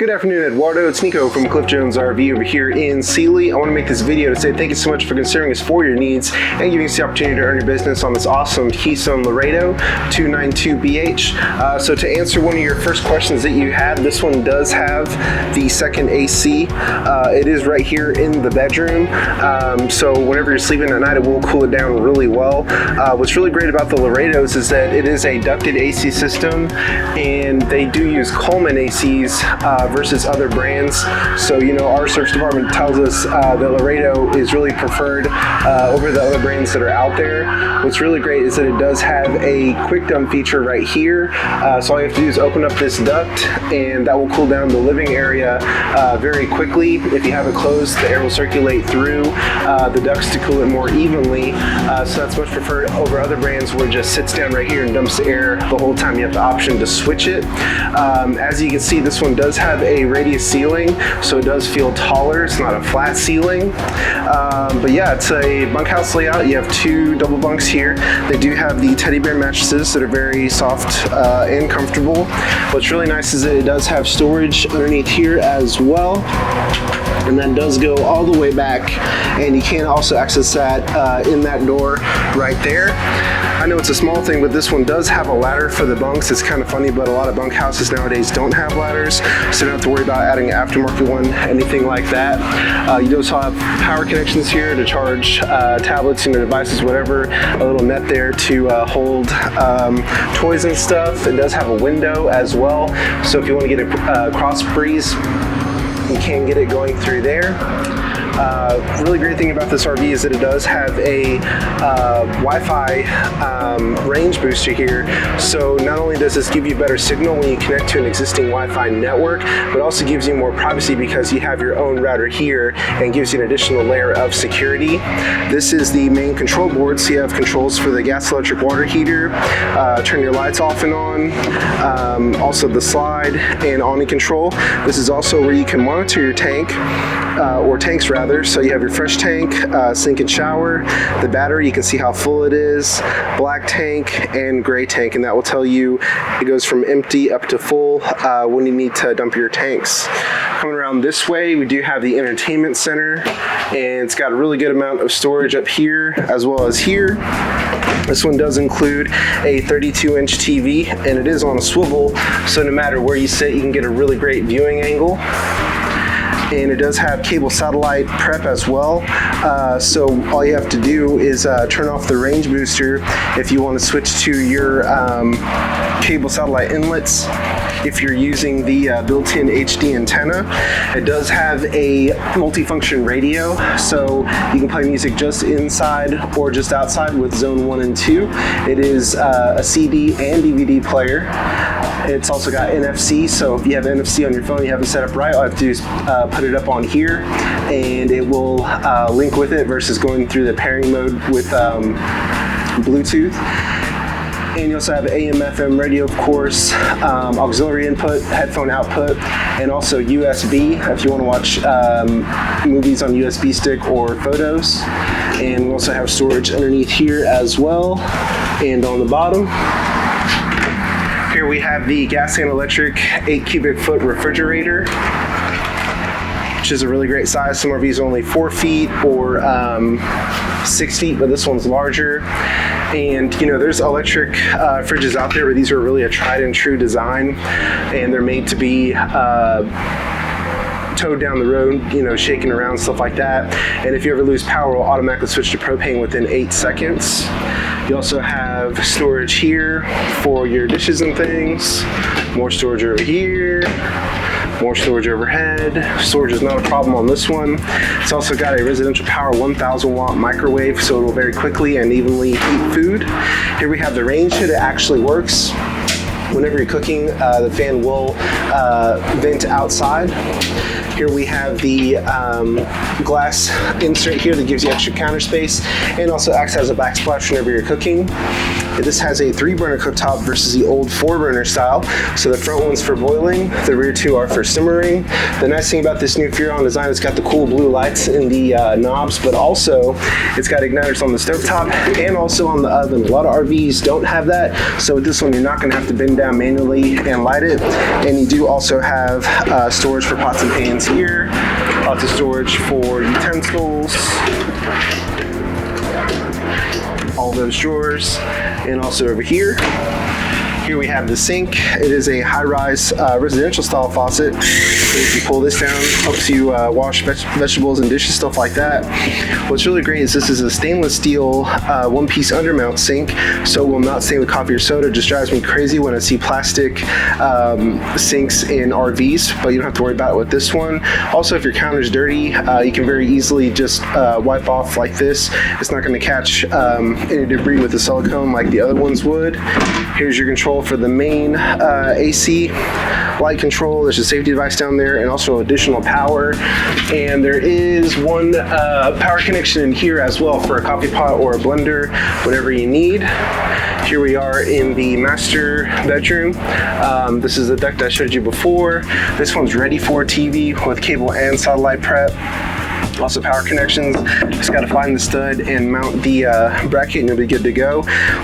Good afternoon, Eduardo. It's Niko from Cliff Jones RV over here in Sealy. I want to make this video to say thank you so much for considering us for your needs and giving us the opportunity to earn your business on this awesome Keystone Laredo 292BH. So to answer one of your first questions that you had, this one does have the second AC. It is right here in the bedroom. So whenever you're sleeping at night, it will cool it down really well. What's really great about the Laredos is that it is a ducted AC system, and they do use Coleman ACs versus other brands. So, you know, our search department tells us that Laredo is really preferred over the other brands that are out there. What's really great is that it does have a quick dump feature right here. So all you have to do is open up this duct, and that will cool down the living area very quickly. If you have it closed, the air will circulate through the ducts to cool it more evenly. So that's much preferred over other brands where it just sits down right here and dumps the air the whole time. You have the option to switch it. As you can see, this one does have a radius ceiling, so it does feel taller. It's not a flat ceiling. But yeah, it's a bunkhouse layout. You have two double bunks here. They do have the teddy bear mattresses that are very soft and comfortable. What's really nice is that it does have storage underneath here as well, and that does go all the way back, and you can also access that in that door right there. I know it's a small thing, but this one does have a ladder for the bunks. It's kind of funny, but a lot of bunkhouses nowadays don't have ladders, so you don't have to worry about adding an aftermarket one, anything like that. You also have power connections here to charge tablets, you know, devices, whatever. A little net there to hold toys and stuff. It does have a window as well, so if you want to get a cross breeze, you can get it going through there. Really great thing about this RV is that it does have a Wi-Fi range booster here. So not only does this give you better signal when you connect to an existing Wi-Fi network, but also gives you more privacy because you have your own router here and gives you an additional layer of security. This is the main control board, so you have controls for the gas, electric, water heater, turn your lights off and on, also the slide and awning control. This is also where you can monitor your tank, or tanks rather. So you have your fresh tank, sink and shower, the battery, you can see how full it is, black tank and gray tank, and that will tell you it goes from empty up to full when you need to dump your tanks. Coming around this way, we do have the entertainment center, and it's got a really good amount of storage up here as well as here. This one does include a 32-inch TV, and it is on a swivel, so no matter where you sit, you can get a really great viewing angle. And it does have cable satellite prep as well. So all you have to do is turn off the range booster if you want to switch to your cable satellite inlets. If you're using the built-in HD antenna, it does have a multifunction radio, so you can play music just inside or just outside with zone 1 and 2. It is a CD and DVD player. It's also got NFC, so if you have NFC on your phone you haven't set up right, all you have to do is put it up on here, and it will link with it versus going through the pairing mode with Bluetooth. And you also have AM, FM radio, of course, auxiliary input, headphone output, and also USB if you want to watch movies on USB stick or photos. And we also have storage underneath here as well, and on the bottom. Here we have the gas and electric 8 cubic foot refrigerator, which is a really great size. Some RVs are only 4 feet or 6 feet, but this one's larger. And you know, there's electric fridges out there, but these are really a tried and true design, and they're made to be towed down the road, you know, shaking around, stuff like that. And if you ever lose power, it'll automatically switch to propane within 8 seconds. You also have storage here for your dishes and things. More storage over here. More storage overhead. Storage is not a problem on this one. It's also got a residential power 1000 watt microwave, so it will very quickly and evenly heat food. Here we have the range hood. It actually works. Whenever you're cooking, the fan will vent outside. Here we have the glass insert here that gives you extra counter space and also acts as a backsplash whenever you're cooking. This has a 3-burner cooktop versus the old 4-burner style. So the front one's for boiling, the rear 2 are for simmering. The nice thing about this new Furon design, it's got the cool blue lights in the knobs, but also it's got igniters on the stovetop and also on the oven. A lot of RVs don't have that, so with this one you're not going to have to bend down manually and light it. And you do also have storage for pots and pans here, lots of storage for utensils, all those drawers, and also over here. Here we have the sink. It is a high-rise residential style faucet. If you pull this down, helps you wash vegetables and dishes, stuff like that. What's really great is this is a stainless steel one-piece undermount sink, so it will not stain with coffee or soda. It just drives me crazy when I see plastic sinks in RVs, but you don't have to worry about it with this one. Also, if your counter's dirty, you can very easily just wipe off like this. It's not going to catch any debris with the silicone like the other ones would. Here's your control for the main AC light control. There's a safety device down there and also additional power. And there is one power connection in here as well for a coffee pot or a blender, whatever you need. Here we are in the master bedroom. This is the deck that I showed you before. This one's ready for TV with cable and satellite prep. Lots of power connections. Just got to find the stud and mount the bracket and you'll be good to go.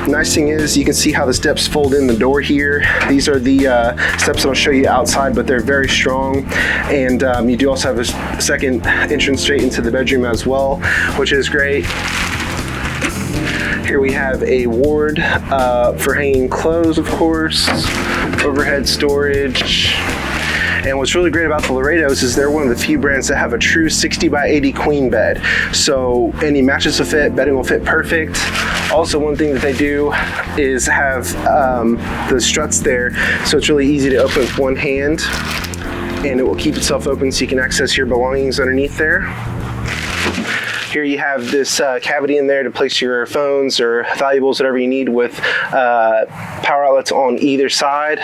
Nice thing is you can see how the steps fold in the door here. These are the steps that I'll show you outside, but they're very strong. And you do also have a second entrance straight into the bedroom as well, which is great. Here we have a ward for hanging clothes, of course, overhead storage. And what's really great about the Laredos is they're one of the few brands that have a true 60 by 80 queen bed. So any mattress will fit, bedding will fit perfect. Also, one thing that they do is have the struts there, so it's really easy to open with one hand and it will keep itself open so you can access your belongings underneath there. Here you have this cavity in there to place your phones or valuables, whatever you need, with power outlets on either side.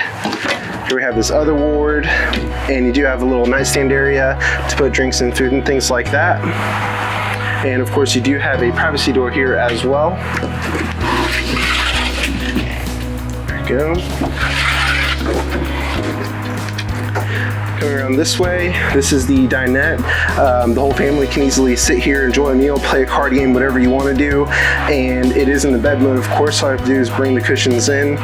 Here we have this other ward, and you do have a little nightstand area to put drinks and food and things like that. And of course you do have a privacy door here as well. There you go. Coming around this way, this is the dinette. The whole family can easily sit here, enjoy a meal, play a card game, whatever you want to do. And it is in the bed mode, of course, so all I have to do is bring the cushions in.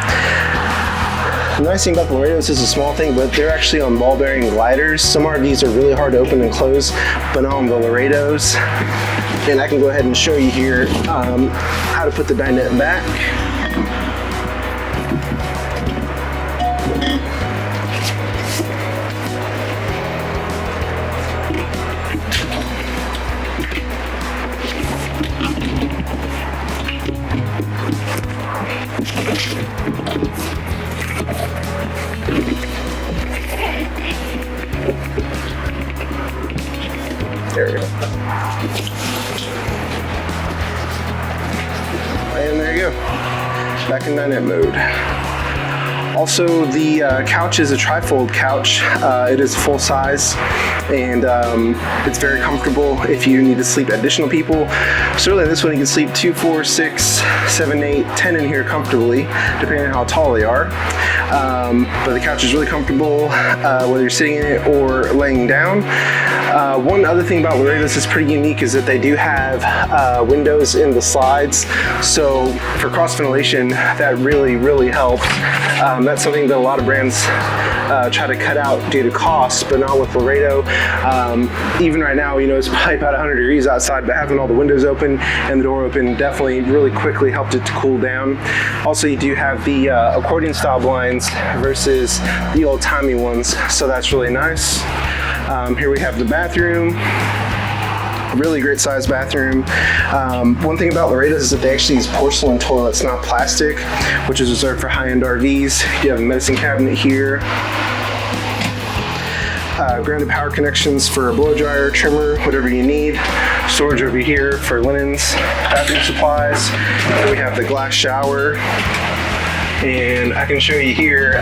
The nice thing about the Laredos is a small thing, but they're actually on ball bearing gliders. Some RVs are really hard to open and close, but not on the Laredos. And I can go ahead and show you here how to put the dinette back. There we go. And there you go. Back in dinette mode. Also, the couch is a trifold couch. It is full size and it's very comfortable if you need to sleep additional people. So really, this one you can sleep 2, 4, 6, 7, 8, 10 in here comfortably, depending on how tall they are. But the couch is really comfortable, whether you're sitting in it or laying down. One other thing about Laredos is pretty unique is that they do have windows in the slides. So for cross ventilation, that really helps. That's something that a lot of brands try to cut out due to cost, but not with Laredo. Even right now, you know, it's probably about 100 degrees outside, but having all the windows open and the door open definitely really quickly helped it to cool down. Also, you do have the accordion style blinds versus the old-timey ones, so that's really nice. Here we have the bathroom. Really great sized bathroom. One thing about Laredos is that they actually use porcelain toilets, not plastic, which is reserved for high-end RVs. You have a medicine cabinet here. Grounded power connections for a blow dryer, trimmer, whatever you need. Storage over here for linens, bathroom supplies. And we have the glass shower. And I can show you here,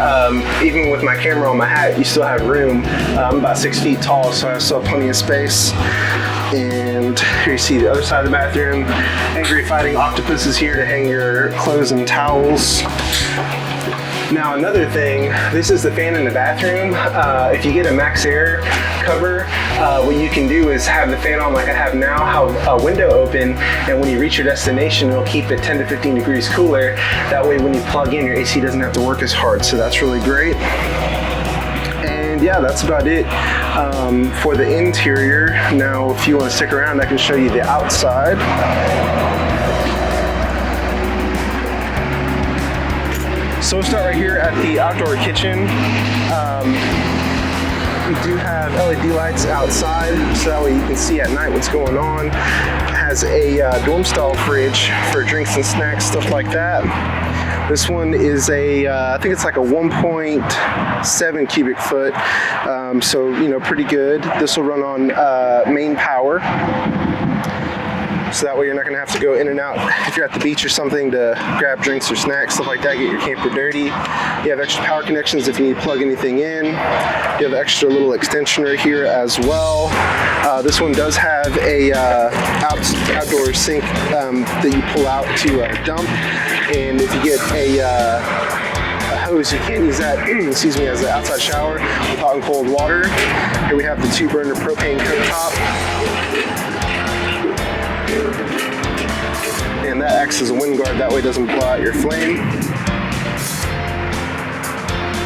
even with my camera on my hat, you still have room. I'm about 6 feet tall, so I still have plenty of space. And here you see the other side of the bathroom. Angry fighting octopuses here to hang your clothes and towels. Now another thing, this is the fan in the bathroom. If you get a max air cover, what you can do is have the fan on like I have now, have a window open, and when you reach your destination, it'll keep it 10 to 15 degrees cooler. That way when you plug in, your AC doesn't have to work as hard, so that's really great. And yeah, that's about it for the interior. Now, if you want to stick around, I can show you the outside. So we'll start right here at the outdoor kitchen. We do have LED lights outside, so that way you can see at night what's going on. It has a dorm style fridge for drinks and snacks, stuff like that. This one is I think it's like a 1.7 cubic foot, so you know, pretty good. This will run on main power. So that way you're not going to have to go in and out if you're at the beach or something to grab drinks or snacks, stuff like that, get your camper dirty. You have extra power connections if you need to plug anything in. You have an extra little extensioner here as well. This one does have a outdoor sink that you pull out to dump. And if you get a hose, you can use that excuse me, as an outside shower with hot and cold water. Here we have the 2-burner propane cooktop. And that acts as a wind guard, that way it doesn't blow out your flame.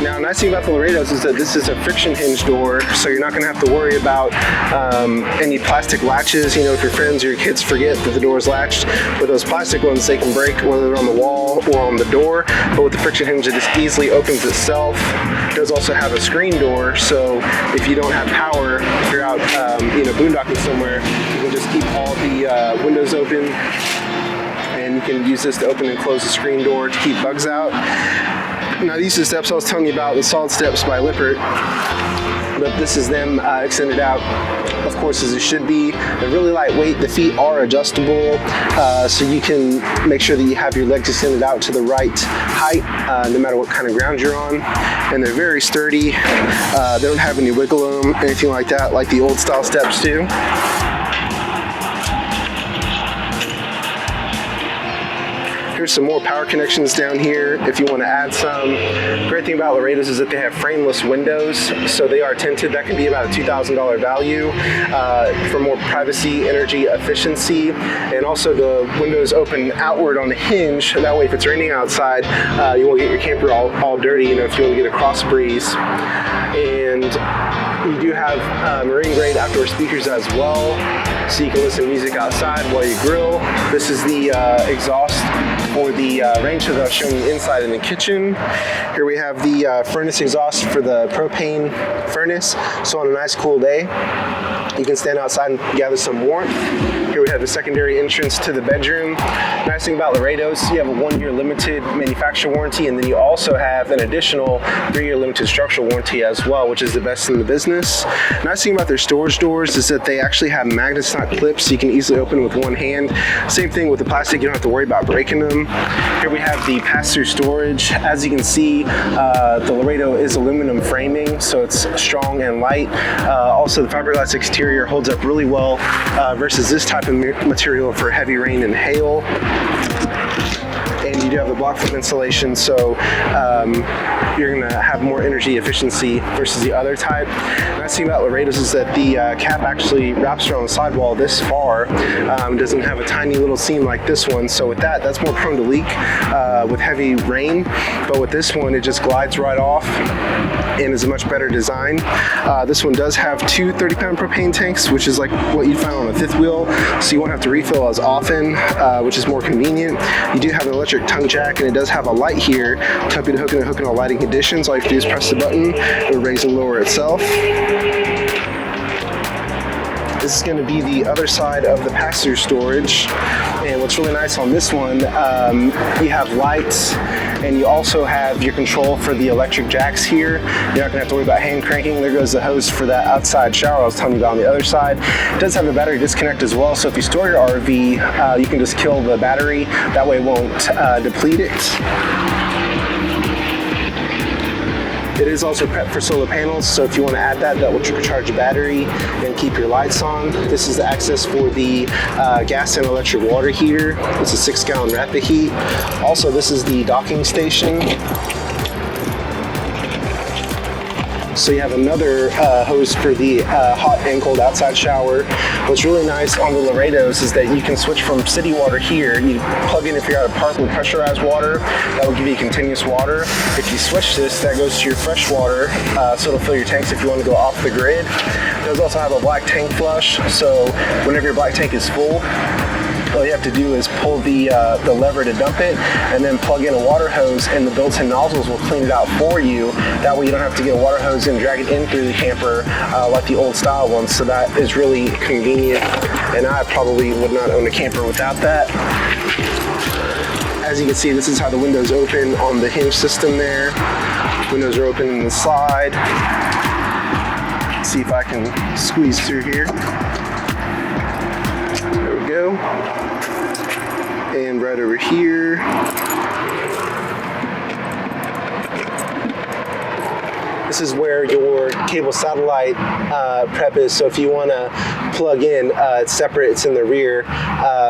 Now, nice thing about the Laredos is that this is a friction hinge door, so you're not going to have to worry about any plastic latches. You know, if your friends or your kids forget that the door is latched, with those plastic ones, they can break whether they're on the wall or on the door. But with the friction hinge, it just easily opens itself. It does also have a screen door, so if you don't have power, if you're out, you know, boondocking somewhere, you can just keep all the windows open, and you can use this to open and close the screen door to keep bugs out. Now these are the steps I was telling you about, the Solid Steps by Lippert, but this is them extended out, of course, as it should be. They're really lightweight. The feet are adjustable, so you can make sure that you have your legs extended out to the right height, no matter what kind of ground you're on. And they're very sturdy. They don't have any wiggle room, anything like that, like the old style steps do. Here's some more power connections down here if you want to add some. Great thing about Laredos is that they have frameless windows, so they are tinted. That can be about a $2,000 value for more privacy, energy efficiency, and also the windows open outward on the hinge. That way, if it's raining outside, you won't get your camper all dirty. You know, if you want to get a cross breeze. And you do have marine grade outdoor speakers as well, so you can listen to music outside while you grill. This is the exhaust for the range that I was showing you inside in the kitchen. Here we have the furnace exhaust for the propane furnace. So on a nice cool day, you can stand outside and gather some warmth. Here we have the secondary entrance to the bedroom. Nice thing about Laredos, you have a 1-year limited manufacturer warranty, and then you also have an additional 3-year limited structural warranty as well, which is the best in the business. Nice thing about their storage doors is that they actually have magnets, not clips, so you can easily open with one hand. Same thing with the plastic, you don't have to worry about breaking them. Here we have the pass-through storage. As you can see, the Laredo is aluminum framing, so it's strong and light. Also, the fiberglass exterior holds up really well versus this type of material for heavy rain and hail. And you do have the block foot insulation, so you're going to have more energy efficiency versus the other type. The nice thing about Laredos is that the cap actually wraps around the sidewall this far. Doesn't have a tiny little seam like this one, so with that, that's more prone to leak with heavy rain. But with this one, it just glides right off and is a much better design. This one does have 2 30-pound propane tanks, which is like what you'd find on a fifth wheel, so you won't have to refill as often, which is more convenient. You do have an electric tongue jack, and it does have a light here to help you to hook in all lighting conditions. All you have to do is press the button, it will raise and lower itself. This is going to be the other side of the pass-through storage, and what's really nice on this one, you have lights, and you also have your control for the electric jacks here. You're not going to have to worry about hand cranking. There goes the hose for that outside shower I was telling you about on the other side. It does have a battery disconnect as well, so if you store your RV, you can just kill the battery. That way it won't deplete it. It is also prepped for solar panels, so if you want to add that, that will charge your battery and keep your lights on. This is the access for the gas and electric water heater. It's a 6-gallon rapid heat. Also, this is the docking station. So you have another hose for the hot and cold outside shower. What's really nice on the Laredos is that you can switch from city water here. You plug in if you're at a park with pressurized water, that will give you continuous water. If you switch this, that goes to your fresh water, so it'll fill your tanks if you want to go off the grid. It does also have a black tank flush, so whenever your black tank is full, all you have to do is pull the lever to dump it and then plug in a water hose, and the built-in nozzles will clean it out for you. That way you don't have to get a water hose and drag it in through the camper like the old style ones. So that is really convenient, and I probably would not own a camper without that. As you can see, this is how the windows open on the hinge system there. Windows are open in the slide. Let's see if I can squeeze through here. There we go. And right over here, this is where your cable satellite prep is. So if you want to plug in, it's separate, it's in the rear.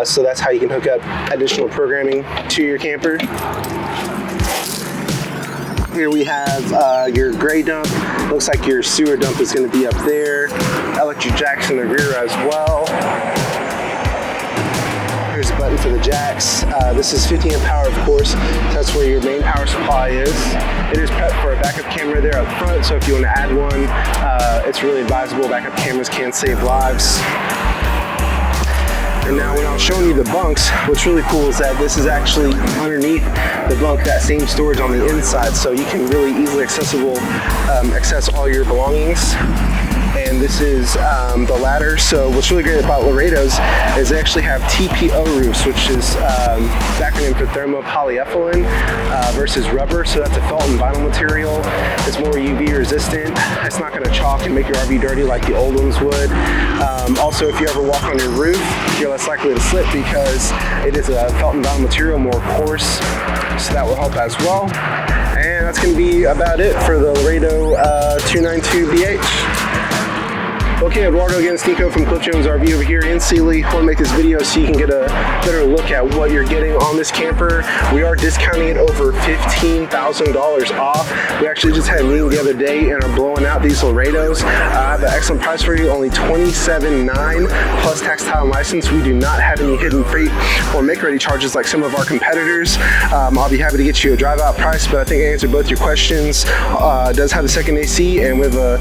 So that's how you can hook up additional programming to your camper. Here we have your gray dump. Looks like your sewer dump is going to be up there. Electric jacks in the rear as well. Here's a button for the jacks. This is 50 amp power, of course. That's where your main power supply is. It is prepped for a backup camera there up front, so if you want to add one, it's really advisable. Backup cameras can save lives. And now when I was showing you the bunks, what's really cool is that this is actually underneath the bunk, that same storage on the inside, so you can really easily access all your belongings. And this is the ladder. So what's really great about Laredos is they actually have TPO roofs, which is the acronym for thermopolyethylene versus rubber. So that's a felt and vinyl material. It's more UV resistant. It's not going to chalk and make your RV dirty like the old ones would. Also, if you ever walk on your roof, you're less likely to slip because it is a felt and vinyl material, more coarse. So that will help as well. And that's going to be about it for the Laredo 292BH. Okay, Eduardo, again, it's Niko from Cliff Jones RV over here in Sealy. I want to make this video so you can get a better look at what you're getting on this camper. We are discounting it over $15,000 off. We actually just had a meeting the other day and are blowing out these Laredos. I have an excellent price for you, only $27,900 plus tax, title, and license. We do not have any hidden freight or make-ready charges like some of our competitors. I'll be happy to get you a drive-out price, but I think I answered both your questions. It does have the second AC, and with a